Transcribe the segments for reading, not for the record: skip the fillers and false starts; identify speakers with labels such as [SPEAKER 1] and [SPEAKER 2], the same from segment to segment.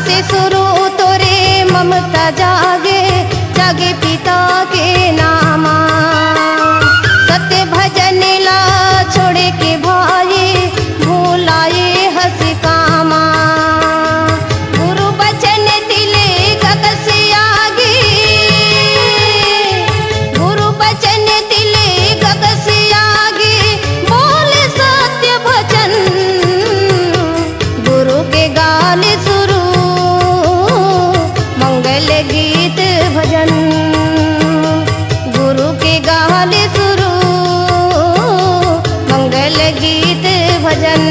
[SPEAKER 1] से शुरू तोरे ममता जागे जागे पिता के नामा। सत्य भजन ला छोड़े के भाई भूलाए हंस कामा। गुरु बचन दिले गगस आगे, गुरु बचन दिले गगस आगे बोले सत्य भजन। गुरु के गाले शुरू मंगल गीत भजन। गुरु के गाले शुरू मंगल गीत भजन।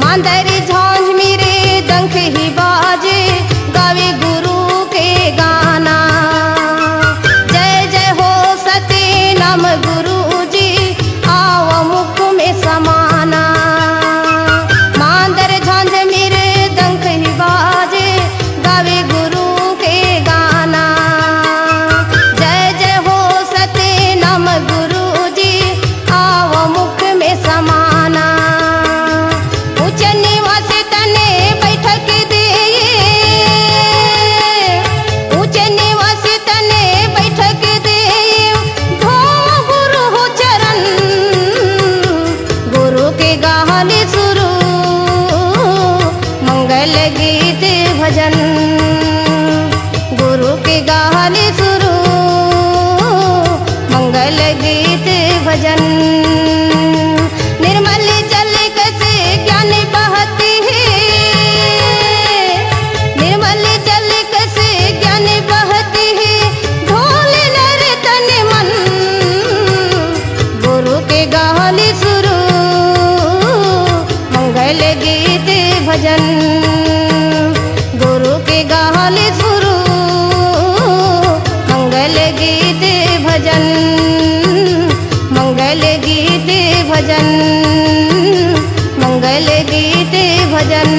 [SPEAKER 1] मांदरी झांझ मेरे डंक ही बाजे गावे गुरु के गाना। जय जय हो सते नाम गुरु जी आओ मुख में समाना। मांदर झांझ मेरे डंक ही बाजे गावे गुरु के गाना। जय जय हो सते नाम गुरु जी आओ मुख में समाना। ऊंच निवास तने बैठक दे, ऊंच निवास तने बैठक दे धो गुरु हो चरण। गुरु के गाले शुरू मंगल गीत भजन। गुरु के गाले शुरू मंगल गीत भजन। निर्मल जल कैसे ज्ञान बहती है, निर्मल जल कैसे ज्ञान बहती है ढोल नर तन मन। गुरु के गाले शुरू मंगल गीत भजन। गुरु के गाले शुरू मंगल गीत भजन। मंगल गीत भजन, मंगल गीत भजन।